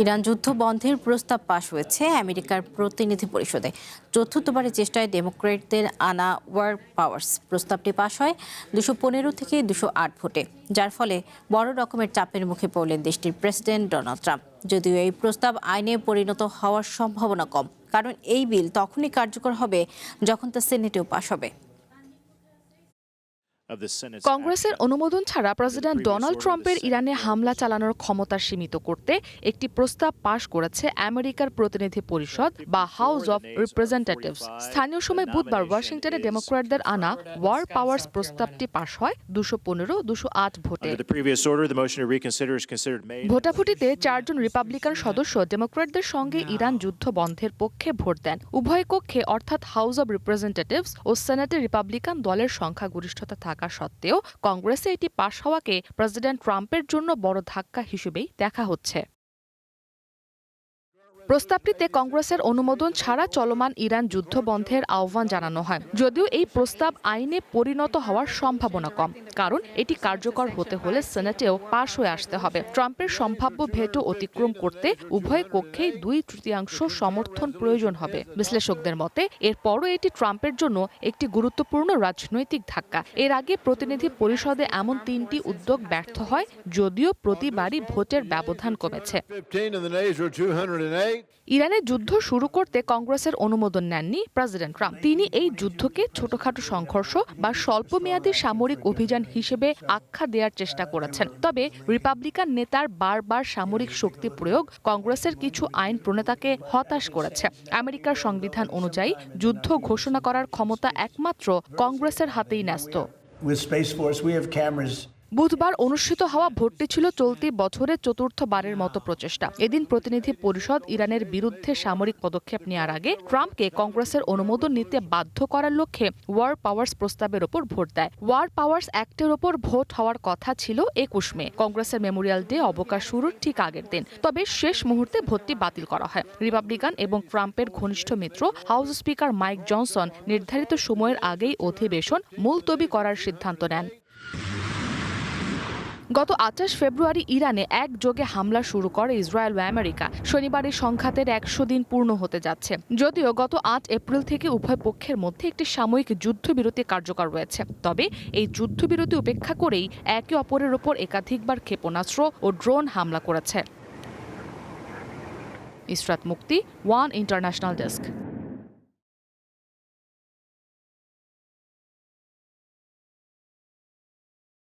Iran যুদ্ধ বন্ধের প্রস্তাব পাশ হয়েছে আমেরিকার প্রতিনিধি পরিষদে। চতুর্থবারের চেষ্টায় ডেমোক্র্যাটদের আনা ওয়ার পাওয়ার্স প্রস্তাবটি পাশ হয় 215 থেকে 208 ভোটে, যার ফলে বড় রকমের চাপের মুখে পড়লেন দেশটির প্রেসিডেন্ট ডোনাল্ড ট্রাম্প। যদিও এই প্রস্তাব আইনে পরিণত হওয়ার সম্ভাবনা কম, কারণ এই বিল তখনই কার্যকর হবে যখন তা সেনেটেও পাশ হবে। কংগ্রেসের অনুমোদন ছাড়া প্রেসিডেন্ট ডোনাল্ড ট্রাম্পের ইরানে হামলা চালানোর ক্ষমতা সীমিত করতে একটি প্রস্তাব পাশ করেছে আমেরিকার প্রতিনিধি পরিষদ বা হাউস অব রিপ্রেজেন্টেটিভস। স্থানীয় সময় বুধবার ওয়াশিংটনে ডেমোক্র্যাটদের আনা ওয়ার পাওয়ার্স প্রস্তাবটি পাশ হয় 215-208 ভোটে। ভোটাভুটিতে 4 জন রিপাবলিকান সদস্য ডেমোক্র্যাটদের সঙ্গে ইরান যুদ্ধ বন্ধের পক্ষে ভোট দেন। উভয় কক্ষে অর্থাৎ হাউস অব রিপ্রেজেন্টেটিভস ও সেনেটে রিপাবলিকান দলের সংখ্যাগরিষ্ঠতা থাকা সত্ত্বেও কংগ্রেসে এটি পাশ হওয়াকে প্রেসিডেন্ট ট্রাম্পের জন্য বড় ধাক্কা হিসেবেই দেখা হচ্ছে। প্রস্তাবটিতে কংগ্রেসের অনুমোদন ছাড়া চলমান ইরান যুদ্ধ বন্ধের আহ্বান জানানো হয়। যদিও এই প্রস্তাব আইনে পরিণত হওয়ার সম্ভাবনা কম, কারণ এটি কার্যকর হতে হলে সেনেটেও পাশ হয়ে আসতে হবে। ট্রাম্পের সম্ভাব্য ভেটো অতিক্রম করতে উভয় কক্ষেই 2/3 সমর্থন প্রয়োজন হবে। বিশ্লেষকদের মতে এরপরও এটি ট্রাম্পের জন্য একটি গুরুত্বপূর্ণ রাজনৈতিক ধাক্কা। এর আগে প্রতিনিধি পরিষদে এমন 3টি উদ্যোগ ব্যর্থ হয়, যদিও প্রতিবারই ভোটের ব্যবধান কমেছে। ইরানের যুদ্ধ শুরু করতে কংগ্রেসের অনুমোদন নেননি প্রেসিডেন্ট ট্রাম্প। তিনি এই যুদ্ধকে ছোটখাটো সংঘর্ষ বা স্বল্পমেয়াদী সামরিক অভিযান হিসেবে আখ্যা দেওয়ার চেষ্টা করেছেন। তবে রিপাবলিকান নেতার বারবার সামরিক শক্তি প্রয়োগ কংগ্রেসের কিছু আইন প্রণেতাকে হতাশ করেছে। আমেরিকার সংবিধান অনুযায়ী যুদ্ধ ঘোষণা করার ক্ষমতা একমাত্র কংগ্রেসের হাতেই ন্যস্ত। বুধবার অনুষ্ঠিত হওয়া ভোটটি ছিল চলতি বছরের চতুর্থবারের মতো প্রচেষ্টা। এদিন প্রতিনিধি পরিষদ ইরানের বিরুদ্ধে সামরিক পদক্ষেপ নেওয়ার আগে ট্রাম্পকে কংগ্রেসের অনুমোদন নিতে বাধ্য করার লক্ষ্যে ওয়ার পাওয়ার্স প্রস্তাবের ওপর ভোট দেয়। ওয়ার পাওয়ার্স অ্যাক্টের ওপর ভোট হওয়ার কথা ছিল 21 মে, কংগ্রেসের মেমোরিয়াল ডে অবকাশ শুরুর ঠিক আগের দিন। তবে শেষ মুহূর্তে ভোটটি বাতিল করা হয়। রিপাবলিকান এবং ট্রাম্পের ঘনিষ্ঠ মিত্র হাউস স্পিকার মাইক জনসন নির্ধারিত সময়ের আগেই অধিবেশন মুলতবি করার সিদ্ধান্ত নেন। গত 28 ফেব্রুয়ারি ইরানে একযোগে হামলা শুরু করে ইসরায়েল ও আমেরিকা। শনিবারই সংঘাতের 100 দিন পূর্ণ হতে যাচ্ছে। যদিও গত 8 এপ্রিল থেকে উভয় পক্ষের মধ্যে একটি সাময়িক যুদ্ধবিরতি কার্যকর রয়েছে। তবে এই যুদ্ধবিরতি উপেক্ষা করেই একে অপরের ওপর একাধিকবার ক্ষেপণাস্ত্র ও ড্রোন হামলা করেছে। ইসরাত মুক্তি, ওয়ান ইন্টারন্যাশনাল ডেস্ক।